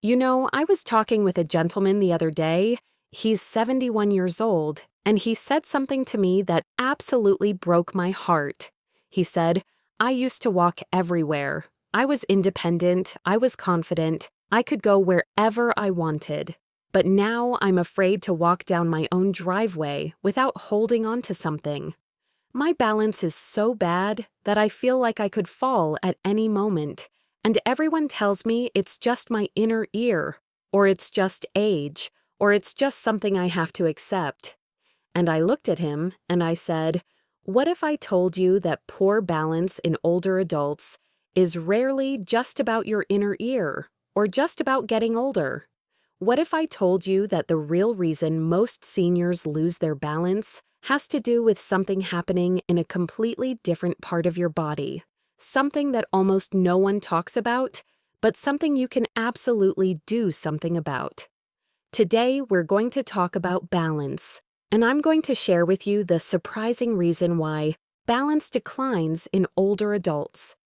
I was talking with a gentleman the other day. He's 71 years old, and he said something to me that absolutely broke my heart. He said, I used to walk everywhere. I was independent, I was confident, I could go wherever I wanted. But now I'm afraid to walk down my own driveway without holding on to something. My balance is so bad that I feel like I could fall at any moment, and everyone tells me it's just my inner ear, or it's just age, or it's just something I have to accept. And I looked at him and I said, what if I told you that poor balance in older adults is rarely just about your inner ear, or just about getting older? What if I told you that the real reason most seniors lose their balance has to do with something happening in a completely different part of your body? Something that almost no one talks about, but something you can absolutely do something about. Today, we're going to talk about balance, and I'm going to share with you the surprising reason why balance declines in older adults.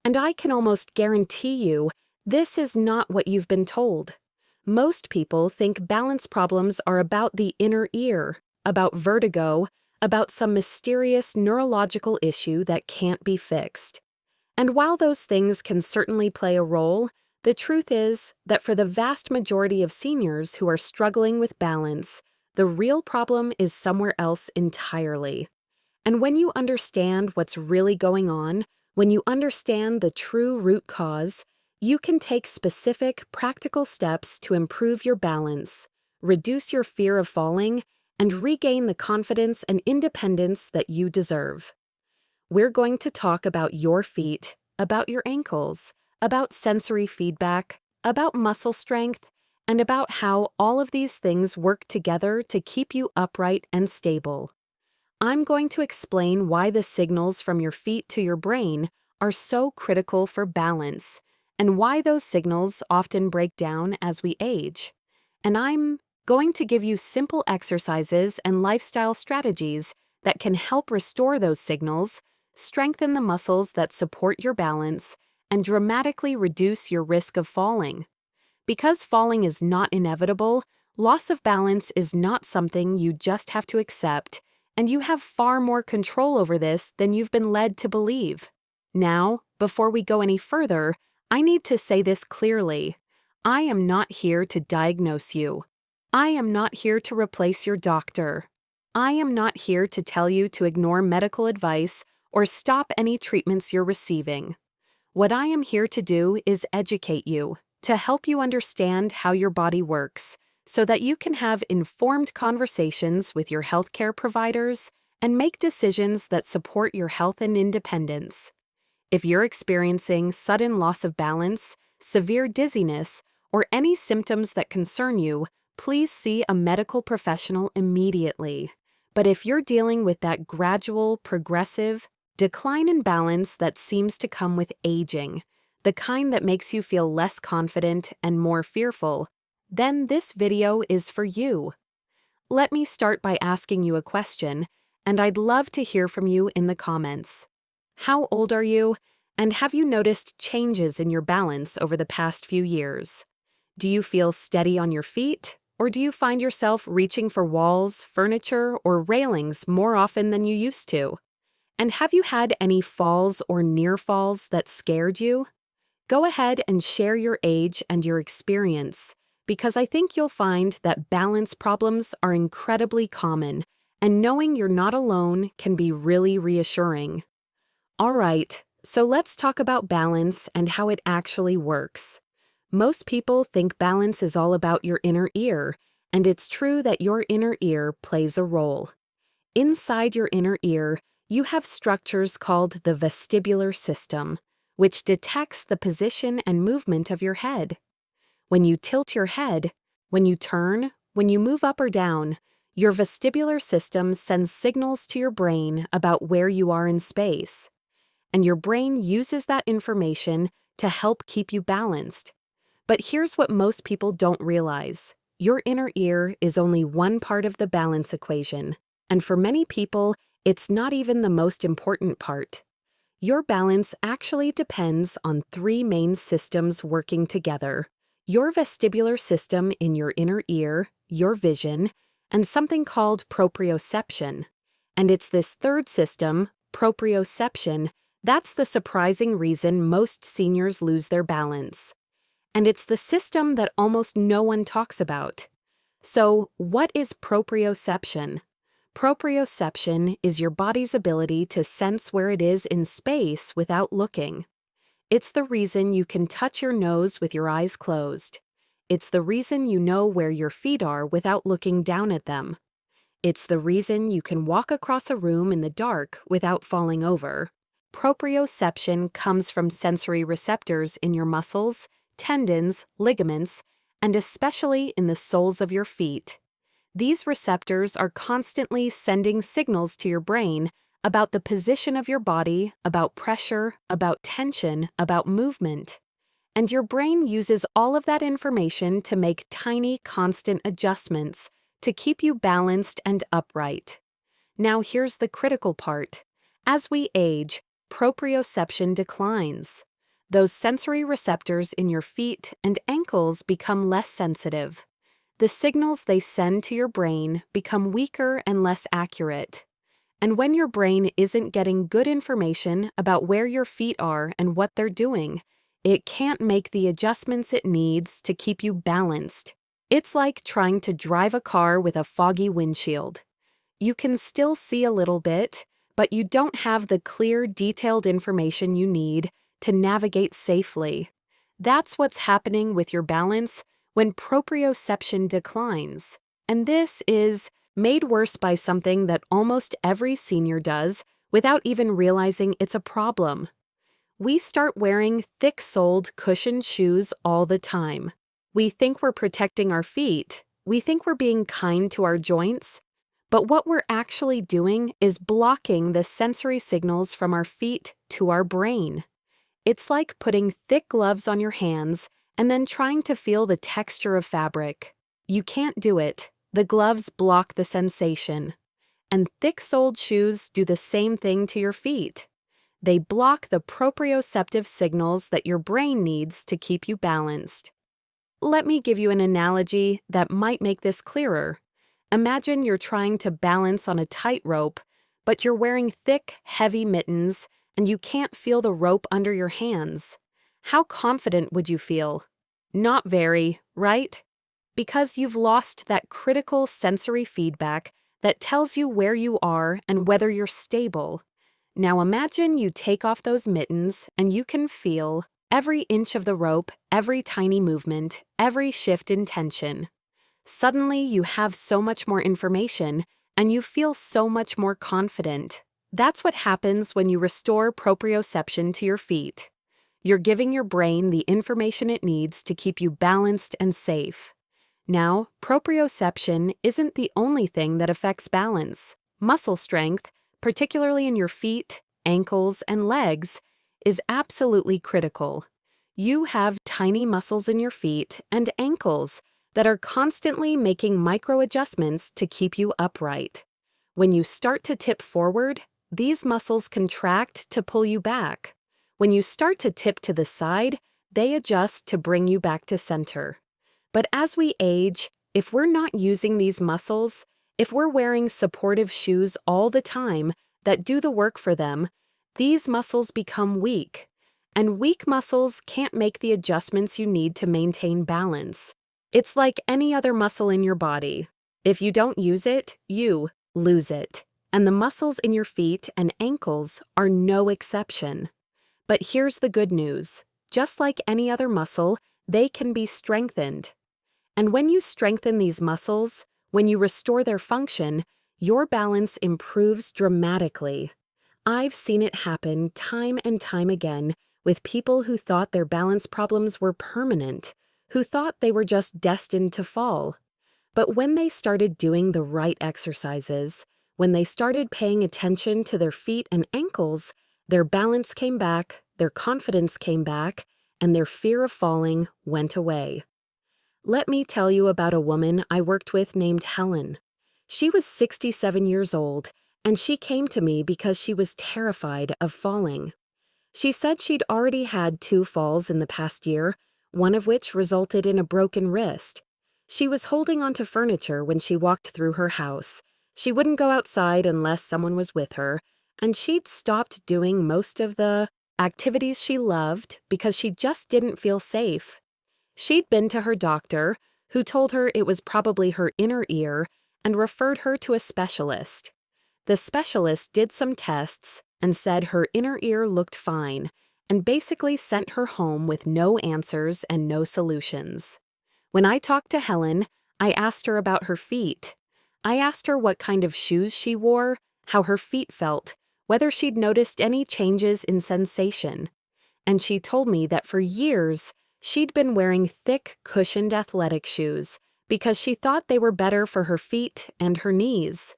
And I can almost guarantee you this is not what you've been told. Most people think balance problems are about the inner ear, about vertigo, about some mysterious neurological issue that can't be fixed. And while those things can certainly play a role, the truth is that for the vast majority of seniors who are struggling with balance, the real problem is somewhere else entirely. And when you understand what's really going on, when you understand the true root cause, you can take specific, practical steps to improve your balance, reduce your fear of falling, and regain the confidence and independence that you deserve. We're going to talk about your feet, about your ankles, about sensory feedback, about muscle strength, and about how all of these things work together to keep you upright and stable. I'm going to explain why the signals from your feet to your brain are so critical for balance, and why those signals often break down as we age. And I'm going to give you simple exercises and lifestyle strategies that can help restore those signals, strengthen the muscles that support your balance, and dramatically reduce your risk of falling. Because falling is not inevitable, loss of balance is not something you just have to accept, and you have far more control over this than you've been led to believe. Now, before we go any further, I need to say this clearly. I am not here to diagnose you. I am not here to replace your doctor. I am not here to tell you to ignore medical advice or stop any treatments you're receiving. What I am here to do is educate you, to help you understand how your body works, so that you can have informed conversations with your healthcare providers and make decisions that support your health and independence. If you're experiencing sudden loss of balance, severe dizziness, or any symptoms that concern you, please see a medical professional immediately. But if you're dealing with that gradual, progressive decline in balance that seems to come with aging, the kind that makes you feel less confident and more fearful, then this video is for you. Let me start by asking you a question, and I'd love to hear from you in the comments. How old are you, and have you noticed changes in your balance over the past few years? Do you feel steady on your feet, or do you find yourself reaching for walls, furniture, or railings more often than you used to? And have you had any falls or near falls that scared you? Go ahead and share your age and your experience, because I think you'll find that balance problems are incredibly common, and knowing you're not alone can be really reassuring. All right, so let's talk about balance and how it actually works. Most people think balance is all about your inner ear, and it's true that your inner ear plays a role. Inside your inner ear, you have structures called the vestibular system, which detects the position and movement of your head. When you tilt your head, when you turn, when you move up or down, your vestibular system sends signals to your brain about where you are in space. And your brain uses that information to help keep you balanced. But here's what most people don't realize. Your inner ear is only one part of the balance equation, and for many people, it's not even the most important part. Your balance actually depends on three main systems working together: your vestibular system in your inner ear, your vision, and something called proprioception. And it's this third system, proprioception, that's the surprising reason most seniors lose their balance. And it's the system that almost no one talks about. So, what is proprioception? Proprioception is your body's ability to sense where it is in space without looking. It's the reason you can touch your nose with your eyes closed. It's the reason you know where your feet are without looking down at them. It's the reason you can walk across a room in the dark without falling over. Proprioception comes from sensory receptors in your muscles, tendons, ligaments, and especially in the soles of your feet. These receptors are constantly sending signals to your brain about the position of your body, about pressure, about tension, about movement. And your brain uses all of that information to make tiny, constant adjustments to keep you balanced and upright. Now here's the critical part. As we age, proprioception declines. Those sensory receptors in your feet and ankles become less sensitive. The signals they send to your brain become weaker and less accurate. And when your brain isn't getting good information about where your feet are and what they're doing, it can't make the adjustments it needs to keep you balanced. It's like trying to drive a car with a foggy windshield. You can still see a little bit, but you don't have the clear, detailed information you need to navigate safely. That's what's happening with your balance when proprioception declines. And this is made worse by something that almost every senior does without even realizing it's a problem. We start wearing thick-soled cushioned shoes all the time. We think we're protecting our feet. We think we're being kind to our joints. But what we're actually doing is blocking the sensory signals from our feet to our brain. It's like putting thick gloves on your hands and then trying to feel the texture of fabric. You can't do it. The gloves block the sensation. And thick-soled shoes do the same thing to your feet. They block the proprioceptive signals that your brain needs to keep you balanced. Let me give you an analogy that might make this clearer. Imagine you're trying to balance on a tightrope, but you're wearing thick, heavy mittens, and you can't feel the rope under your hands. How confident would you feel? Not very, right? Because you've lost that critical sensory feedback that tells you where you are and whether you're stable. Now imagine you take off those mittens and you can feel every inch of the rope, every tiny movement, every shift in tension. Suddenly you have so much more information and you feel so much more confident. That's what happens when you restore proprioception to your feet. You're giving your brain the information it needs to keep you balanced and safe. Now, proprioception isn't the only thing that affects balance. Muscle strength, particularly in your feet, ankles, and legs, is absolutely critical. You have tiny muscles in your feet and ankles that are constantly making micro adjustments to keep you upright. When you start to tip forward, these muscles contract to pull you back. When you start to tip to the side, they adjust to bring you back to center. But as we age, if we're not using these muscles, if we're wearing supportive shoes all the time that do the work for them, these muscles become weak. And weak muscles can't make the adjustments you need to maintain balance. It's like any other muscle in your body. If you don't use it, you lose it. And the muscles in your feet and ankles are no exception. But here's the good news. Just like any other muscle, they can be strengthened. And when you strengthen these muscles, when you restore their function, your balance improves dramatically. I've seen it happen time and time again with people who thought their balance problems were permanent, who thought they were just destined to fall. But when they started doing the right exercises, when they started paying attention to their feet and ankles, their balance came back, their confidence came back, and their fear of falling went away. Let me tell you about a woman I worked with named Helen. She was 67 years old, and she came to me because she was terrified of falling. She said she'd already had 2 falls in the past year, one of which resulted in a broken wrist. She was holding onto furniture when she walked through her house. She wouldn't go outside unless someone was with her, and she'd stopped doing most of the activities she loved because she just didn't feel safe. She'd been to her doctor, who told her it was probably her inner ear and referred her to a specialist. The specialist did some tests and said her inner ear looked fine, and basically sent her home with no answers and no solutions. When I talked to Helen, I asked her about her feet. I asked her what kind of shoes she wore, how her feet felt, whether she'd noticed any changes in sensation. And she told me that for years, she'd been wearing thick, cushioned athletic shoes because she thought they were better for her feet and her knees.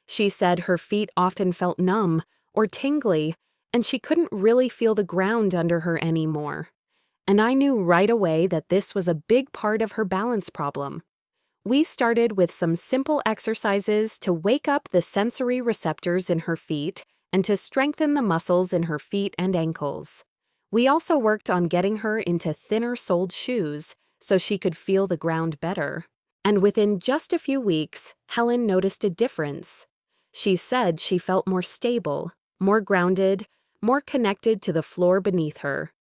She said her feet often felt numb or tingly, and she couldn't really feel the ground under her anymore. And I knew right away that this was a big part of her balance problem. We started with some simple exercises to wake up the sensory receptors in her feet and to strengthen the muscles in her feet and ankles. We also worked on getting her into thinner-soled shoes so she could feel the ground better. And within just a few weeks, Helen noticed a difference. She said she felt more stable, more grounded, more connected to the floor beneath her.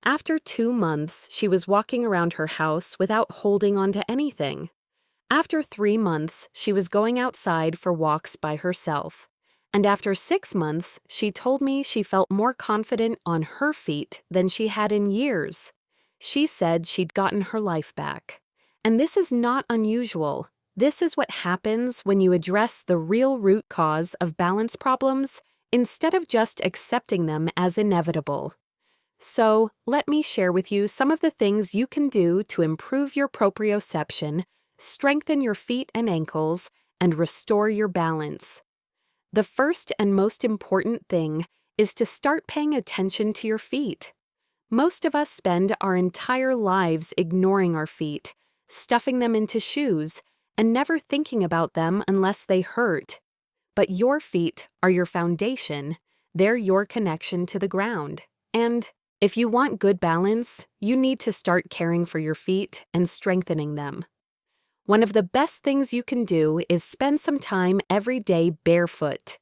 After 2 months, she was walking around her house without holding onto anything. After 3 months, she was going outside for walks by herself. And after 6 months, she told me she felt more confident on her feet than she had in years. She said she'd gotten her life back. And this is not unusual. This is what happens when you address the real root cause of balance problems instead of just accepting them as inevitable. So, let me share with you some of the things you can do to improve your proprioception, strengthen your feet and ankles, and restore your balance. The first and most important thing is to start paying attention to your feet. Most of us spend our entire lives ignoring our feet, stuffing them into shoes, and never thinking about them unless they hurt. But your feet are your foundation. They're your connection to the ground. And if you want good balance, you need to start caring for your feet and strengthening them. One of the best things you can do is spend some time every day barefoot.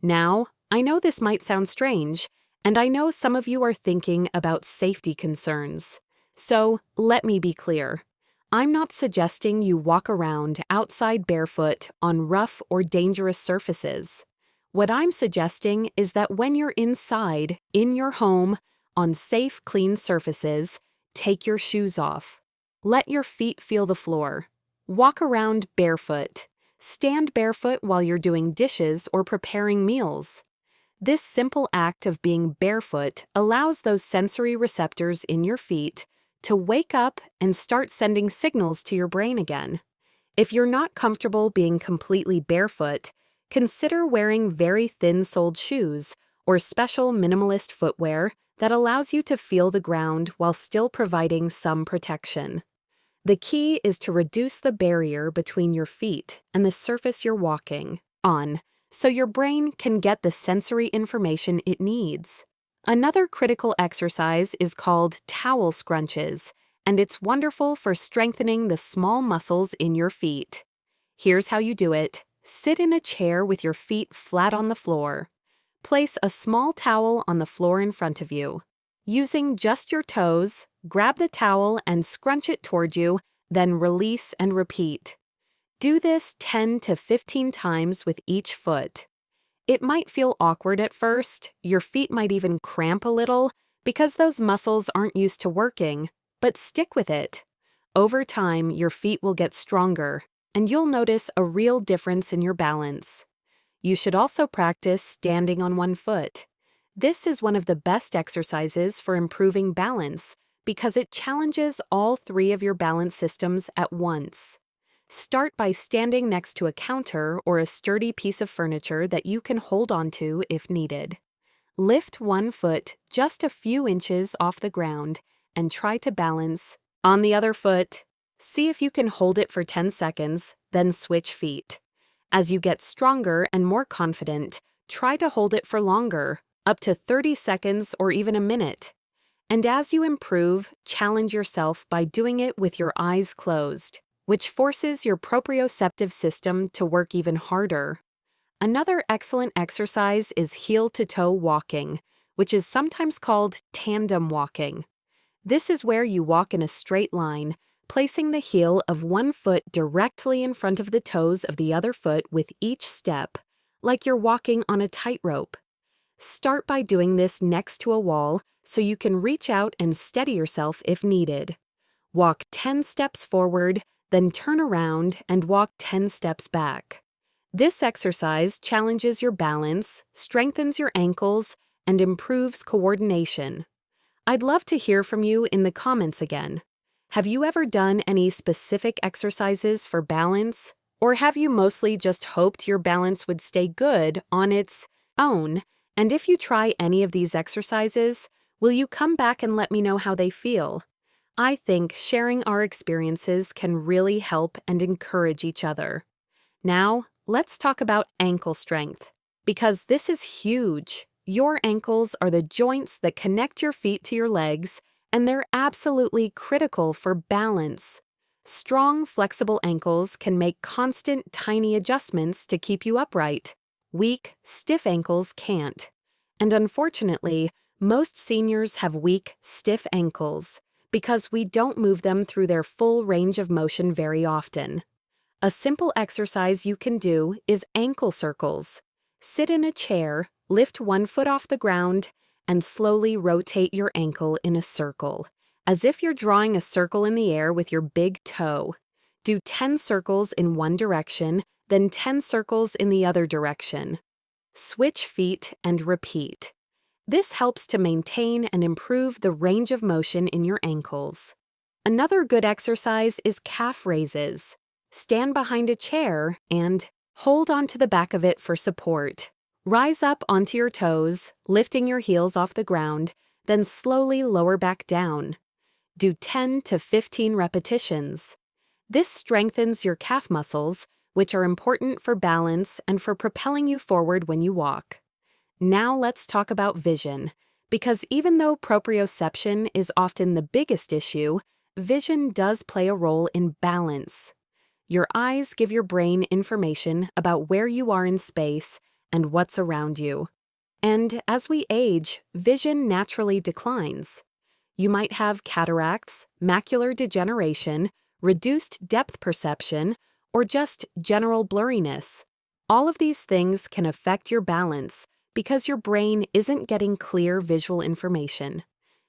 Now, I know this might sound strange, and I know some of you are thinking about safety concerns. So, let me be clear. I'm not suggesting you walk around outside barefoot on rough or dangerous surfaces. What I'm suggesting is that when you're inside, in your home, on safe, clean surfaces, take your shoes off. Let your feet feel the floor. Walk around barefoot. Stand barefoot while you're doing dishes or preparing meals. This simple act of being barefoot allows those sensory receptors in your feet to wake up and start sending signals to your brain again. If you're not comfortable being completely barefoot, consider wearing very thin-soled shoes or special minimalist footwear that allows you to feel the ground while still providing some protection. The key is to reduce the barrier between your feet and the surface you're walking on, so your brain can get the sensory information it needs. Another critical exercise is called towel scrunches, and it's wonderful for strengthening the small muscles in your feet. Here's how you do it. Sit in a chair with your feet flat on the floor. Place a small towel on the floor in front of you. Using just your toes, grab the towel and scrunch it toward you, then release and repeat. Do this 10 to 15 times with each foot. It might feel awkward at first, your feet might even cramp a little because those muscles aren't used to working, but stick with it. Over time, your feet will get stronger, and you'll notice a real difference in your balance. You should also practice standing on one foot. This is one of the best exercises for improving balance because it challenges all 3 of your balance systems at once. Start by standing next to a counter or a sturdy piece of furniture that you can hold onto if needed. Lift one foot just a few inches off the ground and try to balance on the other foot. See if you can hold it for 10 seconds, then switch feet. As you get stronger and more confident, try to hold it for longer, up to 30 seconds or even a minute. And as you improve, challenge yourself by doing it with your eyes closed, which forces your proprioceptive system to work even harder. Another excellent exercise is heel-to-toe walking, which is sometimes called tandem walking. This is where you walk in a straight line, placing the heel of one foot directly in front of the toes of the other foot with each step, like you're walking on a tightrope. Start by doing this next to a wall so you can reach out and steady yourself if needed. Walk 10 steps forward, then turn around and walk 10 steps back. This exercise challenges your balance, strengthens your ankles, and improves coordination. I'd love to hear from you in the comments again. Have you ever done any specific exercises for balance? Or have you mostly just hoped your balance would stay good on its own? And if you try any of these exercises, will you come back and let me know how they feel? I think sharing our experiences can really help and encourage each other. Now, let's talk about ankle strength, because this is huge. Your ankles are the joints that connect your feet to your legs, and they're absolutely critical for balance. Strong, flexible ankles can make constant, tiny adjustments to keep you upright. Weak, stiff ankles can't. And unfortunately, most seniors have weak, stiff ankles because we don't move them through their full range of motion very often. A simple exercise you can do is ankle circles. Sit in a chair, lift one foot off the ground, and slowly rotate your ankle in a circle, as if you're drawing a circle in the air with your big toe. Do 10 circles in one direction, then 10 circles in the other direction. Switch feet and repeat. This helps to maintain and improve the range of motion in your ankles. Another good exercise is calf raises. Stand behind a chair and hold onto the back of it for support. Rise up onto your toes, lifting your heels off the ground, then slowly lower back down. Do 10 to 15 repetitions. This strengthens your calf muscles, which are important for balance and for propelling you forward when you walk. Now let's talk about vision, because even though proprioception is often the biggest issue, vision does play a role in balance. Your eyes give your brain information about where you are in space and what's around you. And as we age, vision naturally declines. You might have cataracts, macular degeneration, reduced depth perception, or just general blurriness. All of these things can affect your balance because your brain isn't getting clear visual information.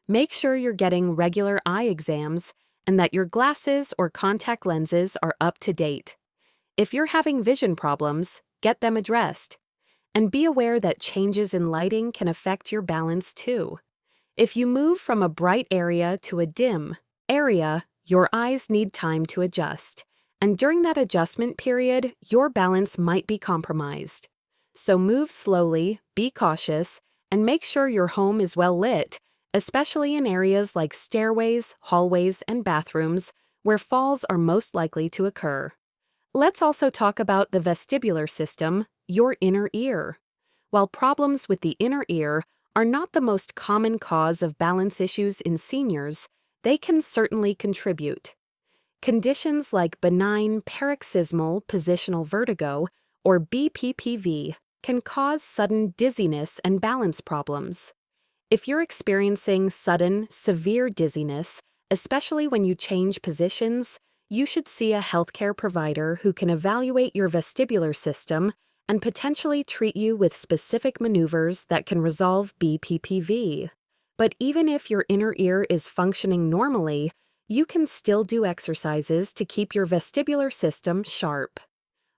Make sure you're getting regular eye exams and that your glasses or contact lenses are up to date. If you're having vision problems, get them addressed. And be aware that changes in lighting can affect your balance too. If you move from a bright area to a dim area, your eyes need time to adjust. And during that adjustment period, your balance might be compromised. So move slowly, be cautious, and make sure your home is well lit, especially in areas like stairways, hallways, and bathrooms, where falls are most likely to occur. Let's also talk about the vestibular system, your inner ear. While problems with the inner ear are not the most common cause of balance issues in seniors, they can certainly contribute. Conditions like benign paroxysmal positional vertigo, or BPPV, can cause sudden dizziness and balance problems. If you're experiencing sudden, severe dizziness, especially when you change positions, you should see a healthcare provider who can evaluate your vestibular system and potentially treat you with specific maneuvers that can resolve BPPV. But even if your inner ear is functioning normally, you can still do exercises to keep your vestibular system sharp.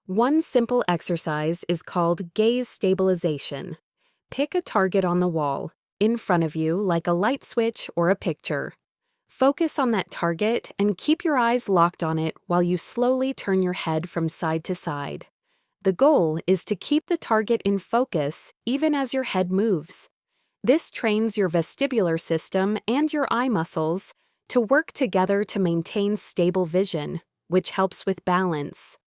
One simple exercise is called gaze stabilization. Pick a target on the wall, in front of you like a light switch or a picture. Focus on that target and keep your eyes locked on it while you slowly turn your head from side to side. The goal is to keep the target in focus even as your head moves. This trains your vestibular system and your eye muscles to work together to maintain stable vision, which helps with balance.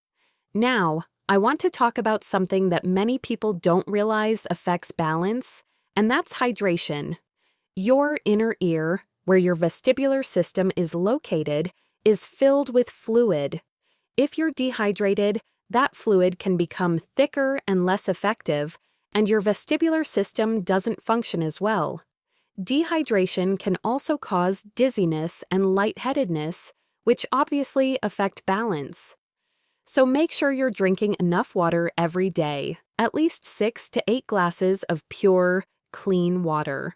Now, I want to talk about something that many people don't realize affects balance, and that's hydration. Your inner ear, where your vestibular system is located, is filled with fluid. If you're dehydrated, that fluid can become thicker and less effective, and your vestibular system doesn't function as well. Dehydration can also cause dizziness and lightheadedness, which obviously affect balance. So make sure you're drinking enough water every day, at least 6 to 8 glasses of pure, clean water.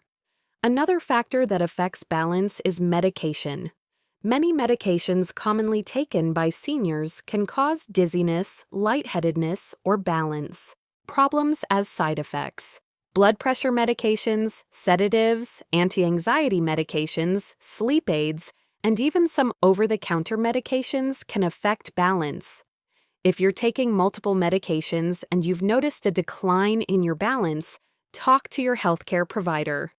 Another factor that affects balance is medication. Many medications commonly taken by seniors can cause dizziness, lightheadedness, or balance problems as side effects. Blood pressure medications, sedatives, anti-anxiety medications, sleep aids, and even some over-the-counter medications can affect balance. If you're taking multiple medications and you've noticed a decline in your balance, talk to your healthcare provider.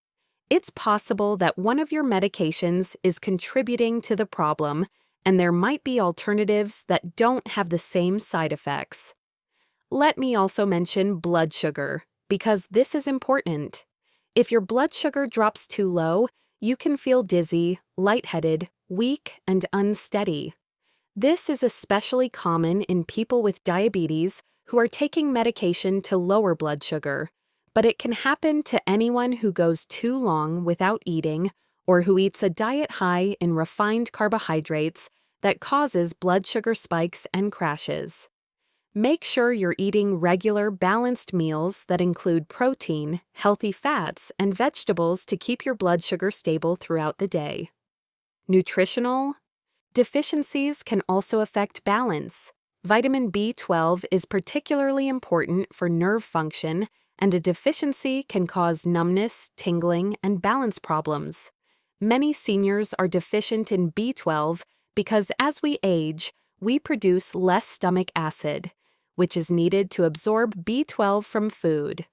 It's possible that one of your medications is contributing to the problem, and there might be alternatives that don't have the same side effects. Let me also mention blood sugar, because this is important. If your blood sugar drops too low, you can feel dizzy, lightheaded, weak, and unsteady. This is especially common in people with diabetes who are taking medication to lower blood sugar, but it can happen to anyone who goes too long without eating or who eats a diet high in refined carbohydrates that causes blood sugar spikes and crashes. Make sure you're eating regular, balanced meals that include protein, healthy fats, and vegetables to keep your blood sugar stable throughout the day. Nutritional deficiencies can also affect balance. Vitamin B12 is particularly important for nerve function, and a deficiency can cause numbness, tingling, and balance problems. Many seniors are deficient in B12 because as we age, we produce less stomach acid, which is needed to absorb B12 from food.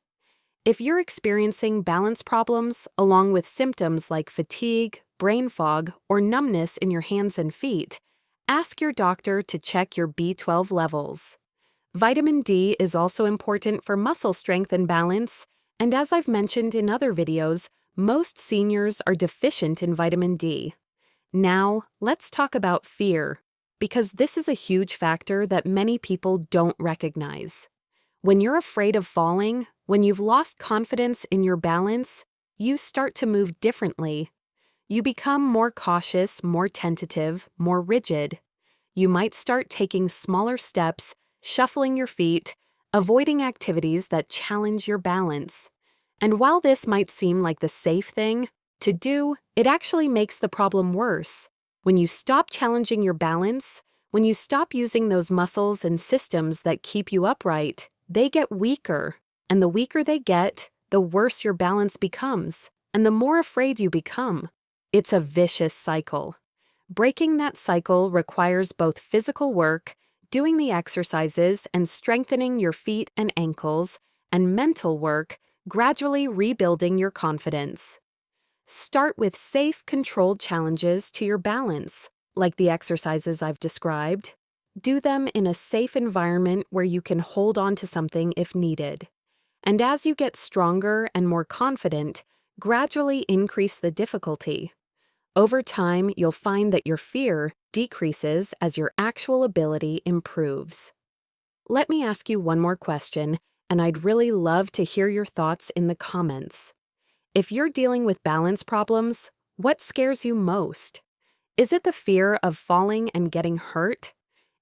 If you're experiencing balance problems along with symptoms like fatigue, brain fog, or numbness in your hands and feet, ask your doctor to check your B12 levels. Vitamin D is also important for muscle strength and balance, and as I've mentioned in other videos, most seniors are deficient in vitamin D. Now, let's talk about fear, because this is a huge factor that many people don't recognize. When you're afraid of falling, when you've lost confidence in your balance, you start to move differently. You become more cautious, more tentative, more rigid. You might start taking smaller steps, shuffling your feet, avoiding activities that challenge your balance. And while this might seem like the safe thing to do, it actually makes the problem worse. When you stop challenging your balance, when you stop using those muscles and systems that keep you upright, they get weaker. And the weaker they get, the worse your balance becomes, and the more afraid you become. It's a vicious cycle. Breaking that cycle requires both physical work, doing the exercises and strengthening your feet and ankles, and mental work, gradually rebuilding your confidence. Start with safe, controlled challenges to your balance, like the exercises I've described. Do them in a safe environment where you can hold on to something if needed. And as you get stronger and more confident, gradually increase the difficulty. Over time, you'll find that your fear decreases as your actual ability improves. Let me ask you one more question, and I'd really love to hear your thoughts in the comments. If you're dealing with balance problems, what scares you most? Is it the fear of falling and getting hurt?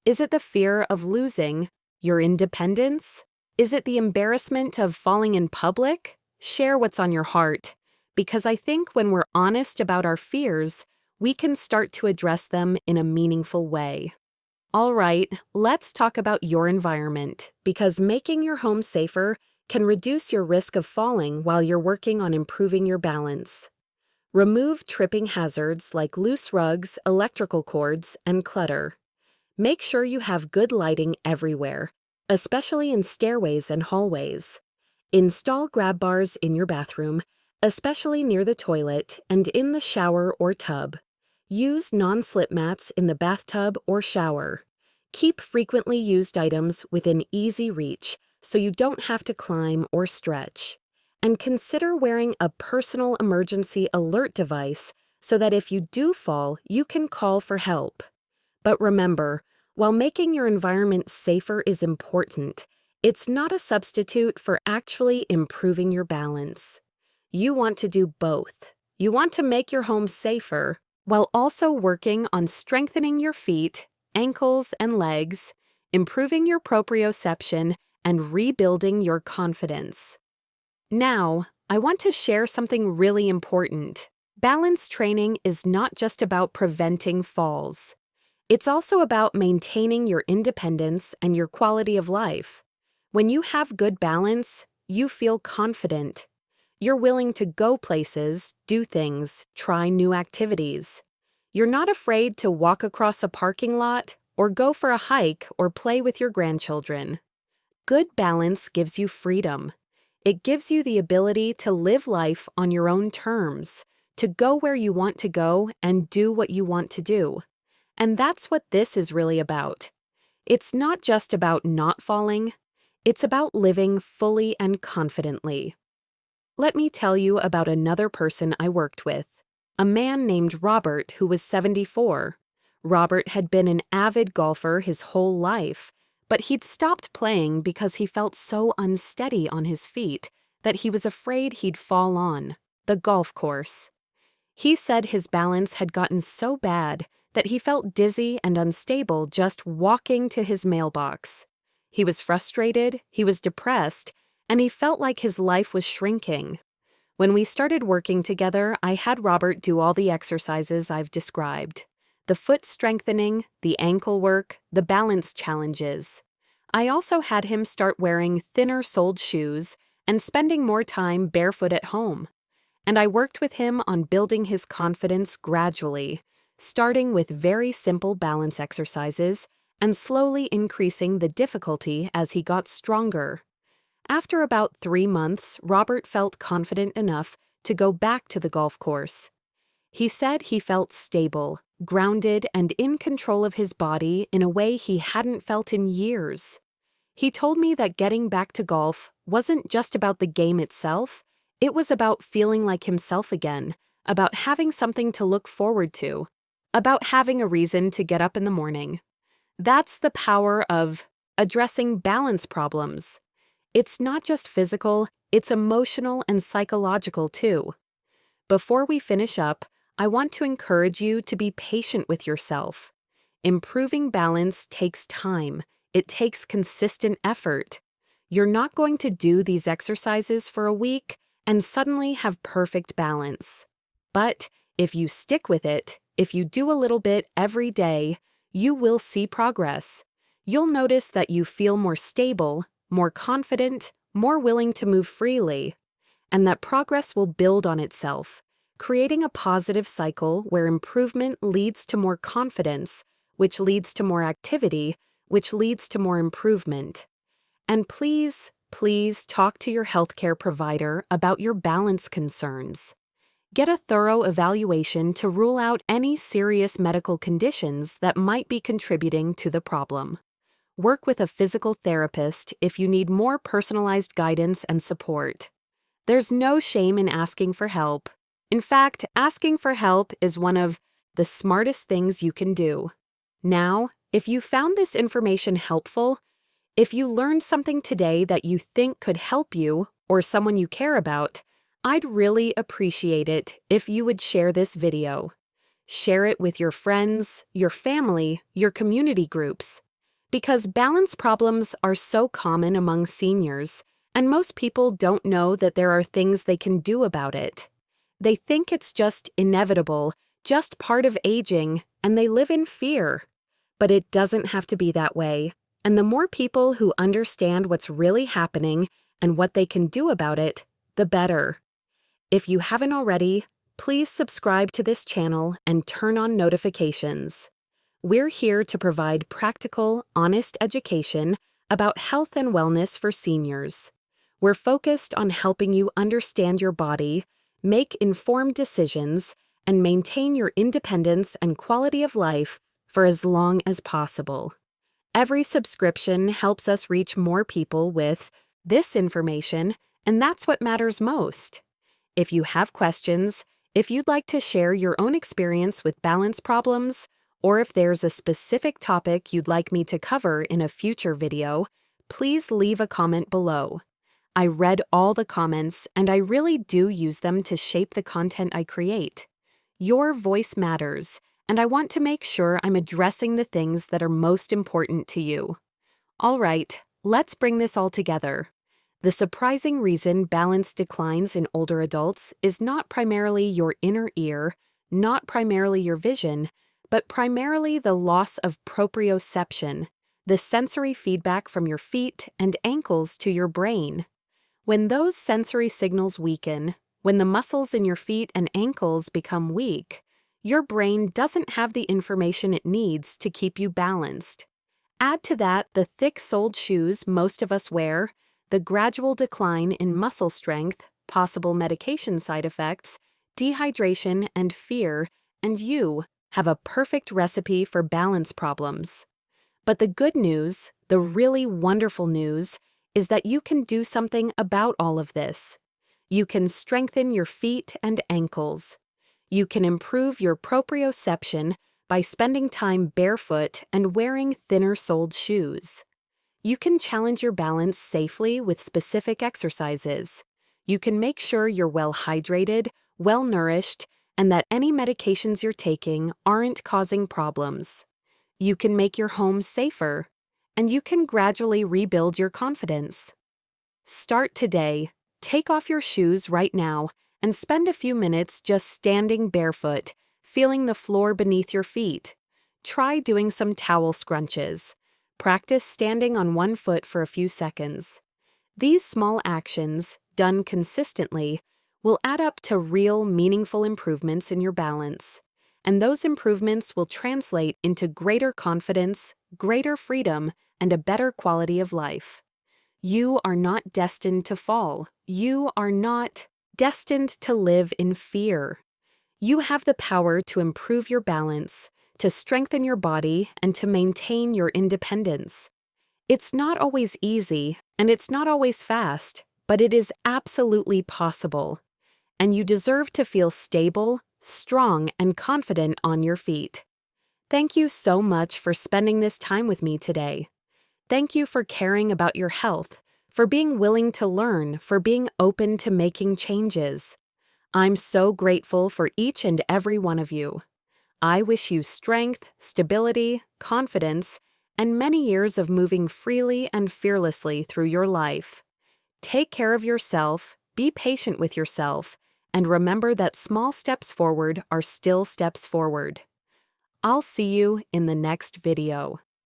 Is it the fear of losing your independence? Is it the embarrassment of falling in public? Share what's on your heart, because I think when we're honest about our fears, we can start to address them in a meaningful way. All right, let's talk about your environment, because making your home safer can reduce your risk of falling while you're working on improving your balance. Remove tripping hazards like loose rugs, electrical cords, and clutter. Make sure you have good lighting everywhere, especially in stairways and hallways. Install grab bars in your bathroom, especially near the toilet and in the shower or tub. Use non-slip mats in the bathtub or shower. Keep frequently used items within easy reach so you don't have to climb or stretch. And consider wearing a personal emergency alert device so that if you do fall, you can call for help. But remember, while making your environment safer is important, it's not a substitute for actually improving your balance. You want to do both. You want to make your home safer while also working on strengthening your feet, ankles, and legs, improving your proprioception, and rebuilding your confidence. Now, I want to share something really important. Balance training is not just about preventing falls. It's also about maintaining your independence and your quality of life. When you have good balance, you feel confident. You're willing to go places, do things, try new activities. You're not afraid to walk across a parking lot or go for a hike or play with your grandchildren. Good balance gives you freedom. It gives you the ability to live life on your own terms, to go where you want to go and do what you want to do. And that's what this is really about. It's not just about not falling, it's about living fully and confidently. Let me tell you about another person I worked with, a man named Robert who was 74. Robert had been an avid golfer his whole life, but he'd stopped playing because he felt so unsteady on his feet that he was afraid he'd fall on the golf course. He said his balance had gotten so bad that he felt dizzy and unstable just walking to his mailbox. He was frustrated, he was depressed, and he felt like his life was shrinking. When we started working together, I had Robert do all the exercises I've described. The foot strengthening, the ankle work, the balance challenges. I also had him start wearing thinner-soled shoes and spending more time barefoot at home. And I worked with him on building his confidence gradually, starting with very simple balance exercises and slowly increasing the difficulty as he got stronger. After about 3 months, Robert felt confident enough to go back to the golf course. He said he felt stable, grounded, and in control of his body in a way he hadn't felt in years. He told me that getting back to golf wasn't just about the game itself, it was about feeling like himself again, about having something to look forward to, about having a reason to get up in the morning. That's the power of addressing balance problems. It's not just physical, it's emotional and psychological too. Before we finish up, I want to encourage you to be patient with yourself. Improving balance takes time. It takes consistent effort. You're not going to do these exercises for a week and suddenly have perfect balance. But if you stick with it, if you do a little bit every day, you will see progress. You'll notice that you feel more stable, more confident, more willing to move freely, and that progress will build on itself, creating a positive cycle where improvement leads to more confidence, which leads to more activity, which leads to more improvement. And please, please talk to your healthcare provider about your balance concerns. Get a thorough evaluation to rule out any serious medical conditions that might be contributing to the problem. Work with a physical therapist if you need more personalized guidance and support. There's no shame in asking for help. In fact, asking for help is one of the smartest things you can do. Now, if you found this information helpful, if you learned something today that you think could help you or someone you care about, I'd really appreciate it if you would share this video. Share it with your friends, your family, your community groups. Because balance problems are so common among seniors, and most people don't know that there are things they can do about it. They think it's just inevitable, just part of aging, and they live in fear. But it doesn't have to be that way, and the more people who understand what's really happening and what they can do about it, the better. If you haven't already, please subscribe to this channel and turn on notifications. We're here to provide practical, honest education about health and wellness for seniors. We're focused on helping you understand your body, make informed decisions, and maintain your independence and quality of life for as long as possible. Every subscription helps us reach more people with this information and that's what matters most. If you have questions, if you'd like to share your own experience with balance problems, or if there's a specific topic you'd like me to cover in a future video, please leave a comment below. I read all the comments, and I really do use them to shape the content I create. Your voice matters, and I want to make sure I'm addressing the things that are most important to you. All right, let's bring this all together. The surprising reason balance declines in older adults is not primarily your inner ear, not primarily your vision, but primarily the loss of proprioception, the sensory feedback from your feet and ankles to your brain. When those sensory signals weaken, when the muscles in your feet and ankles become weak, your brain doesn't have the information it needs to keep you balanced. Add to that the thick-soled shoes most of us wear, the gradual decline in muscle strength, possible medication side effects, dehydration, and fear, and you have a perfect recipe for balance problems. But the good news, the really wonderful news, is that you can do something about all of this. You can strengthen your feet and ankles. You can improve your proprioception by spending time barefoot and wearing thinner-soled shoes. You can challenge your balance safely with specific exercises. You can make sure you're well hydrated, well nourished, and that any medications you're taking aren't causing problems. You can make your home safer, and you can gradually rebuild your confidence. Start today. Take off your shoes right now and spend a few minutes just standing barefoot, feeling the floor beneath your feet. Try doing some towel scrunches. Practice standing on one foot for a few seconds. These small actions, done consistently, will add up to real, meaningful improvements in your balance. And those improvements will translate into greater confidence, greater freedom, and a better quality of life. You are not destined to fall. You are not destined to live in fear. You have the power to improve your balance, to strengthen your body, and to maintain your independence. It's not always easy, and it's not always fast, but it is absolutely possible. And you deserve to feel stable, strong, and confident on your feet. Thank you so much for spending this time with me today. Thank you for caring about your health, for being willing to learn, for being open to making changes. I'm so grateful for each and every one of you. I wish you strength, stability, confidence, and many years of moving freely and fearlessly through your life. Take care of yourself, be patient with yourself, and remember that small steps forward are still steps forward. I'll see you in the next video.